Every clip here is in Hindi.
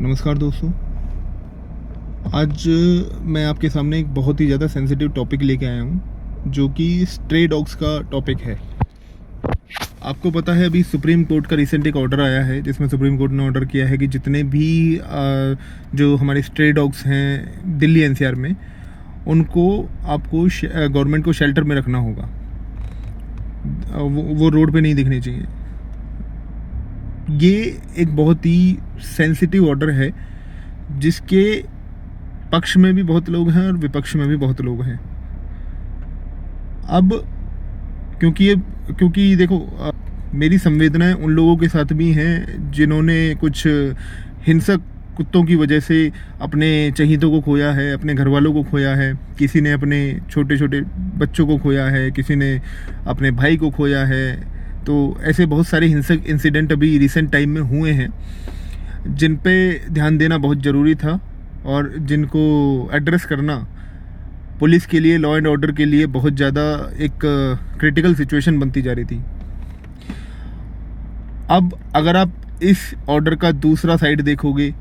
नमस्कार दोस्तों। आज मैं आपके सामने एक बहुत ही ज़्यादा सेंसिटिव टॉपिक लेके आया हूँ, जो कि स्ट्रे डॉग्स का टॉपिक है। आपको पता है, अभी सुप्रीम कोर्ट का रिसेंट एक ऑर्डर आया है, जिसमें सुप्रीम कोर्ट ने ऑर्डर किया है कि जितने भी जो हमारे स्ट्रे डॉग्स हैं दिल्ली एनसीआर में, उनको आपको गवर्नमेंट को शेल्टर में रखना होगा। वो रोड पे नहीं दिखने चाहिए। ये एक बहुत ही सेंसिटिव ऑर्डर है, जिसके पक्ष में भी बहुत लोग हैं और विपक्ष में भी बहुत लोग हैं। अब क्योंकि देखो, मेरी संवेदनाएं उन लोगों के साथ भी हैं जिन्होंने कुछ हिंसक कुत्तों की वजह से अपने चहीतों को खोया है, अपने घर वालों को खोया है, किसी ने अपने छोटे छोटे बच्चों को खोया है, किसी ने अपने भाई को खोया है। तो ऐसे बहुत सारे हिंसक इंसिडेंट अभी रिसेंट टाइम में हुए हैं, जिन पे ध्यान देना बहुत ज़रूरी था और जिनको एड्रेस करना पुलिस के लिए, लॉ एंड ऑर्डर के लिए बहुत ज़्यादा एक क्रिटिकल सिचुएशन बनती जा रही थी। अब अगर आप इस ऑर्डर का दूसरा साइड देखोगे,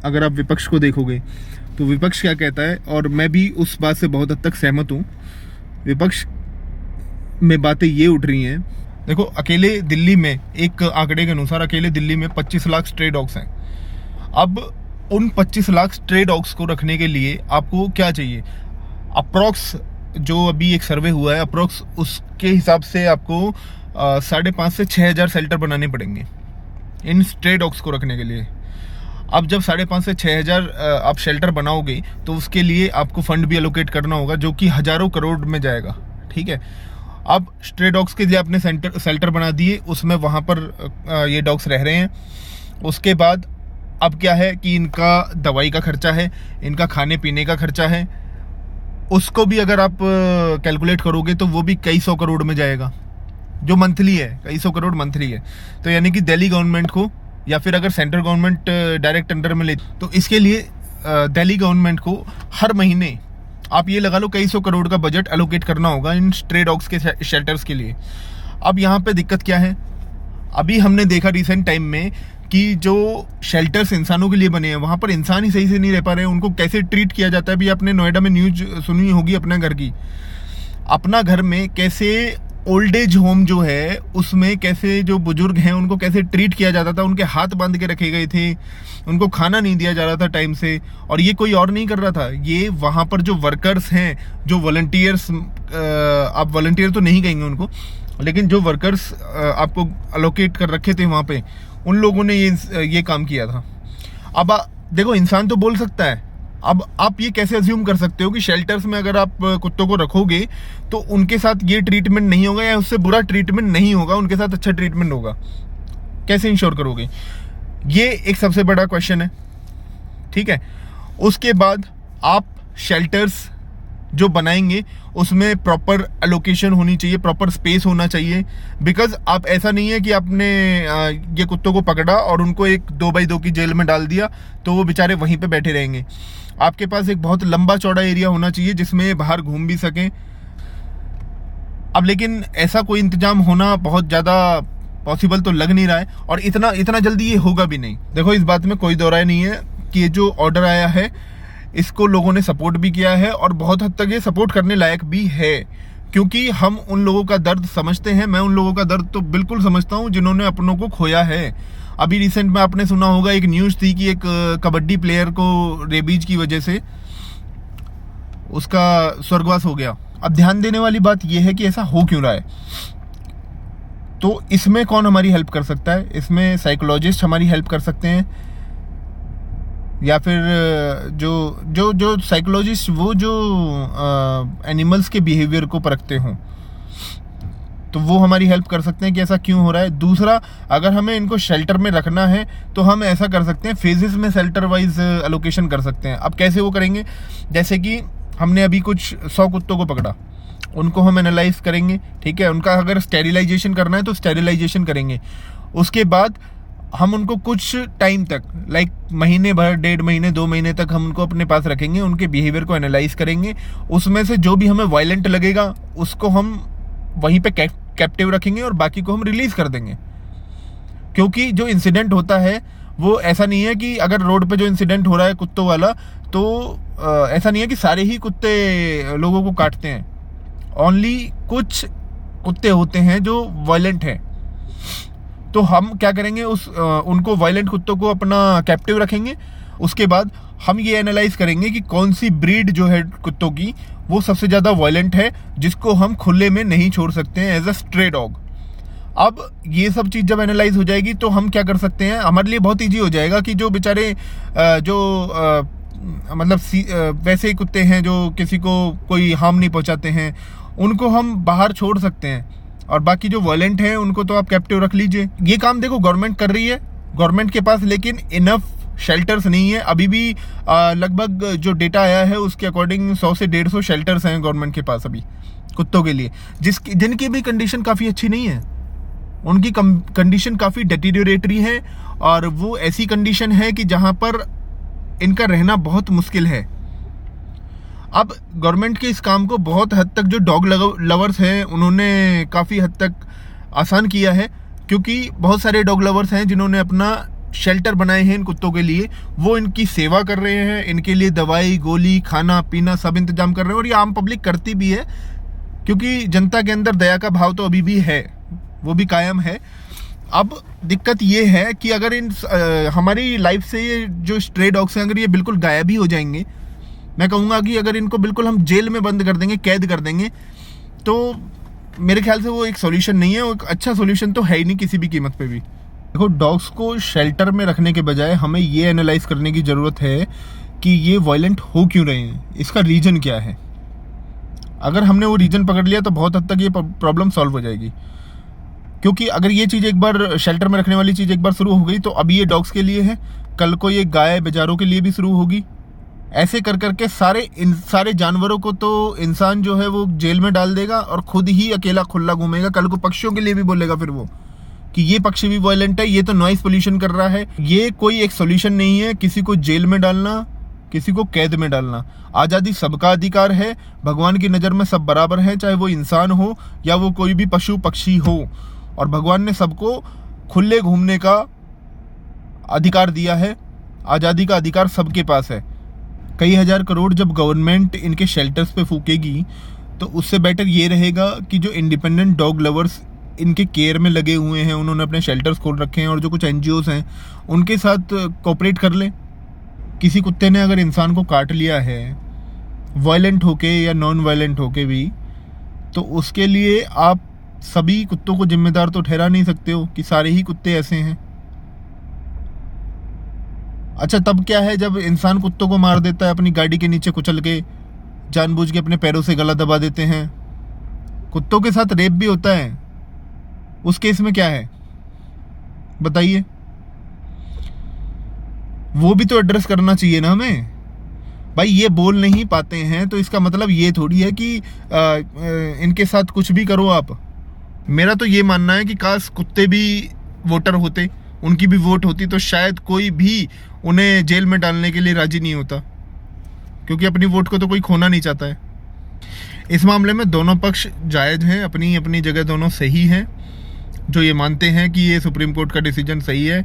अगर आप विपक्ष को देखोगे, तो विपक्ष क्या कहता है, और मैं भी उस बात से बहुत हद तक सहमत हूँ। विपक्ष में बातें ये उठ रही हैं, देखो, अकेले दिल्ली में एक आंकड़े के अनुसार अकेले दिल्ली में 25 लाख स्ट्रे डॉग्स हैं। अब उन 25 लाख स्ट्रे डॉग्स को रखने के लिए आपको क्या चाहिए? अप्रॉक्स जो अभी एक सर्वे हुआ है, अप्रॉक्स उसके हिसाब से आपको 5,500 से 6,000 शेल्टर बनाने पड़ेंगे इन स्ट्रे डॉग्स को रखने के लिए। अब जब 5,500 से 6,000 आप शेल्टर बनाओगे, तो उसके लिए आपको फंड भी एलोकेट करना होगा, जो कि हज़ारों करोड़ में जाएगा। ठीक है, अब स्ट्रे डॉग्स के लिए आपने शेल्टर बना दिए, उसमें वहाँ पर ये डॉग्स रह रहे हैं। उसके बाद अब क्या है कि इनका दवाई का खर्चा है, इनका खाने पीने का खर्चा है, उसको भी अगर आप कैलकुलेट करोगे तो वो भी कई सौ करोड़ में जाएगा, जो मंथली है, कई सौ करोड़ मंथली है। तो यानी कि दिल्ली गवर्नमेंट को, या फिर अगर सेंट्रल गवर्नमेंट डायरेक्ट अंडर में ले, तो इसके लिए दिल्ली गवर्नमेंट को हर महीने आप ये लगा लो कई सौ करोड़ का बजट एलोकेट करना होगा इन स्ट्रे डॉग्स के शेल्टर्स के लिए। अब यहाँ पे दिक्कत क्या है? अभी हमने देखा रिसेंट टाइम में कि जो शेल्टर्स इंसानों के लिए बने हैं, वहाँ पर इंसान ही सही से नहीं रह पा रहे हैं। उनको कैसे ट्रीट किया जाता है, अभी आपने नोएडा में न्यूज सुनी होगी अपने घर की। अपना घर में कैसे ओल्ड एज होम जो है, उसमें कैसे जो बुजुर्ग हैं उनको कैसे ट्रीट किया जाता था, उनके हाथ बांध के रखे गए थे, उनको खाना नहीं दिया जा रहा था टाइम से। और ये कोई और नहीं कर रहा था, ये वहाँ पर जो वर्कर्स हैं, जो वॉलंटियर्स, आप वॉलंटियर तो नहीं कहेंगे उनको, लेकिन जो वर्कर्स आपको अलोकेट कर रखे थे वहाँ पे, उन लोगों ने ये काम किया था। अब देखो, इंसान तो बोल सकता है। अब आप ये कैसे अज्यूम कर सकते हो कि शेल्टर्स में अगर आप कुत्तों को रखोगे तो उनके साथ ये ट्रीटमेंट नहीं होगा, या उससे बुरा ट्रीटमेंट नहीं होगा, उनके साथ अच्छा ट्रीटमेंट होगा? कैसे इंश्योर करोगे? ये एक सबसे बड़ा क्वेश्चन है। ठीक है, उसके बाद आप शेल्टर्स जो बनाएंगे उसमें प्रॉपर एलोकेशन होनी चाहिए, प्रॉपर स्पेस होना चाहिए। बिकॉज आप, ऐसा नहीं है कि आपने ये कुत्तों को पकड़ा और उनको एक 2x2 की जेल में डाल दिया तो वो बेचारे वहीं पे बैठे रहेंगे। आपके पास एक बहुत लंबा चौड़ा एरिया होना चाहिए जिसमें बाहर घूम भी सकें। अब लेकिन ऐसा कोई इंतजाम होना बहुत ज़्यादा पॉसिबल तो लग नहीं रहा है, और इतना जल्दी ये होगा भी नहीं। देखो, इस बात में कोई दो राय नहीं है कि ये जो ऑर्डर आया है, इसको लोगों ने सपोर्ट भी किया है, और बहुत हद तक ये सपोर्ट करने लायक भी है, क्योंकि हम उन लोगों का दर्द समझते हैं। मैं उन लोगों का दर्द तो बिल्कुल समझता हूँ जिन्होंने अपनों को खोया है। अभी रिसेंट में आपने सुना होगा, एक न्यूज़ थी कि एक कबड्डी प्लेयर को रेबीज की वजह से उसका स्वर्गवास हो गया। अब ध्यान देने वाली बात यह है कि ऐसा हो क्यों रहा है। तो इसमें कौन हमारी हेल्प कर सकता है? इसमें साइकोलॉजिस्ट हमारी हेल्प कर सकते हैं, या फिर जो साइकोलॉजिस्ट, वो जो एनिमल्स के बिहेवियर को परखते हों, तो वो हमारी हेल्प कर सकते हैं कि ऐसा क्यों हो रहा है। दूसरा, अगर हमें इनको शेल्टर में रखना है तो हम ऐसा कर सकते हैं, फेजेस में शेल्टर वाइज एलोकेशन कर सकते हैं। अब कैसे वो करेंगे? जैसे कि हमने अभी कुछ 100 कुत्तों को पकड़ा, उनको हम एनालाइज करेंगे। ठीक है, उनका अगर स्टेरिलाइजेशन करना है तो स्टेरिलाइजेशन करेंगे। उसके बाद हम उनको कुछ टाइम तक, महीने भर, 1.5 महीने, 2 महीने तक हम उनको अपने पास रखेंगे, उनके बिहेवियर को एनालाइज करेंगे। उसमें से जो भी हमें वायलेंट लगेगा उसको हम वहीं पे कैप्टिव रखेंगे और बाकी को हम रिलीज कर देंगे। क्योंकि जो इंसिडेंट होता है वो ऐसा नहीं है कि अगर रोड पे जो इंसिडेंट हो रहा है कुत्तों वाला, तो ऐसा नहीं है कि सारे ही कुत्ते लोगों को काटते हैं। ओनली कुछ कुत्ते होते हैं जो वायलेंट हैं। तो हम क्या करेंगे, उनको वायलेंट कुत्तों को अपना कैप्टिव रखेंगे। उसके बाद हम ये एनालाइज करेंगे कि कौन सी ब्रीड जो है कुत्तों की वो सबसे ज़्यादा वायलेंट है, जिसको हम खुले में नहीं छोड़ सकते हैं एज अ स्ट्रे डॉग। अब ये सब चीज़ जब एनालाइज हो जाएगी तो हम क्या कर सकते हैं, हमारे लिए बहुत ईजी हो जाएगा कि जो बेचारे मतलब वैसे ही कुत्ते हैं जो किसी को कोई हार्म नहीं पहुंचाते हैं, उनको हम बाहर छोड़ सकते हैं, और बाकी जो वायलेंट हैं उनको तो आप कैप्टिव रख लीजिए। ये काम देखो गवर्नमेंट कर रही है, गवर्नमेंट के पास लेकिन इनफ शेल्टर्स नहीं है अभी भी। लगभग जो डेटा आया है उसके अकॉर्डिंग 100 से 150 शेल्टर्स हैं गवर्नमेंट के पास अभी कुत्तों के लिए, जिनकी भी कंडीशन काफ़ी अच्छी नहीं है। उनकी कंडीशन काफ़ी डेटीरियोरेटरी है, और वो ऐसी कंडीशन है कि जहाँ पर इनका रहना बहुत मुश्किल है। अब गवर्नमेंट के इस काम को बहुत हद तक जो डॉग लवर्स हैं उन्होंने काफ़ी हद तक आसान किया है, क्योंकि बहुत सारे डॉग लवर्स हैं जिन्होंने अपना शेल्टर बनाए हैं इन कुत्तों के लिए। वो इनकी सेवा कर रहे हैं, इनके लिए दवाई गोली खाना पीना सब इंतजाम कर रहे हैं, और ये आम पब्लिक करती भी है, क्योंकि जनता के अंदर दया का भाव तो अभी भी है, वो भी कायम है। अब दिक्कत ये है कि अगर हमारी लाइफ से ये जो स्ट्रे डॉग्स हैं अगर ये बिल्कुल गायब ही हो जाएंगे, मैं कहूँगा कि अगर इनको बिल्कुल हम जेल में बंद कर देंगे, कैद कर देंगे, तो मेरे ख्याल से वो एक सॉल्यूशन नहीं है, वो एक अच्छा सॉल्यूशन तो है ही नहीं किसी भी कीमत पे भी। देखो, डॉग्स को शेल्टर में रखने के बजाय हमें ये एनालाइज करने की ज़रूरत है कि ये वायलेंट हो क्यों रहे हैं, इसका रीज़न क्या है। अगर हमने वो रीज़न पकड़ लिया तो बहुत हद तक ये प्रॉब्लम सॉल्व हो जाएगी। क्योंकि अगर ये चीज़ एक बार शेल्टर में रखने वाली चीज़ एक बार शुरू हो गई तो अभी ये डॉग्स के लिए है, कल को ये गाय बेचारों के लिए भी शुरू होगी। ऐसे कर करके सारे जानवरों को तो इंसान जो है वो जेल में डाल देगा और खुद ही अकेला खुला घूमेगा। कल को पक्षियों के लिए भी बोलेगा फिर वो कि ये पक्षी भी वायलेंट है, ये तो नॉइस पोल्यूशन कर रहा है। ये कोई एक सोल्यूशन नहीं है किसी को जेल में डालना, किसी को कैद में डालना। आज़ादी सबका अधिकार है, भगवान की नज़र में सब बराबर है, चाहे वो इंसान हो या वो कोई भी पशु पक्षी हो, और भगवान ने सबको खुले घूमने का अधिकार दिया है। आज़ादी का अधिकार सबके पास है। कई हज़ार करोड़ जब गवर्नमेंट इनके शेल्टर्स पे फूकेगी तो उससे बेटर ये रहेगा कि जो इंडिपेंडेंट डॉग लवर्स इनके केयर में लगे हुए हैं, उन्होंने अपने शेल्टर्स खोल रखे हैं, और जो कुछ NGOs हैं उनके साथ कोऑपरेट कर लें। किसी कुत्ते ने अगर इंसान को काट लिया है, वायलेंट होके या नॉन वायलेंट होके भी, तो उसके लिए आप सभी कुत्तों को जिम्मेदार तो ठहरा नहीं सकते हो कि सारे ही कुत्ते ऐसे हैं। अच्छा, तब क्या है जब इंसान कुत्तों को मार देता है अपनी गाड़ी के नीचे कुचल के, जानबूझ के अपने पैरों से गला दबा देते हैं। कुत्तों के साथ रेप भी होता है, उस केस में क्या है बताइए? वो भी तो एड्रेस करना चाहिए ना हमें। भाई ये बोल नहीं पाते हैं तो इसका मतलब ये थोड़ी है कि इनके साथ कुछ भी करो आप। मेरा तो ये मानना है कि काश कुत्ते भी वोटर होते, उनकी भी वोट होती, तो शायद कोई भी उन्हें जेल में डालने के लिए राजी नहीं होता, क्योंकि अपनी वोट को तो कोई खोना नहीं चाहता है। इस मामले में दोनों पक्ष जायज़ हैं, अपनी अपनी जगह दोनों सही हैं। जो ये मानते हैं कि ये सुप्रीम कोर्ट का डिसीजन सही है,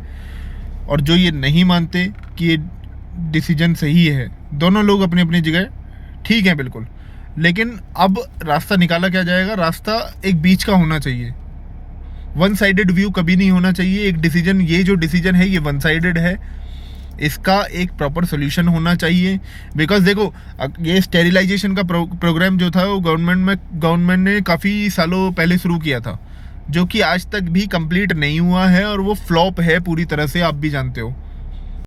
और जो ये नहीं मानते कि ये डिसीजन सही है, दोनों लोग अपनी अपनी जगह ठीक हैं बिल्कुल। लेकिन अब रास्ता निकाला क्या जाएगा? रास्ता एक बीच का होना चाहिए। वन साइडेड व्यू कभी नहीं होना चाहिए। एक डिसीजन, ये जो डिसीजन है ये वन साइडेड है, इसका एक प्रॉपर सोल्यूशन होना चाहिए। बिकॉज देखो, ये स्टेरिलाइजेशन का प्रोग्राम जो था वो गवर्नमेंट ने काफ़ी सालों पहले शुरू किया था, जो कि आज तक भी कंप्लीट नहीं हुआ है, और वो फ्लॉप है पूरी तरह से, आप भी जानते हो।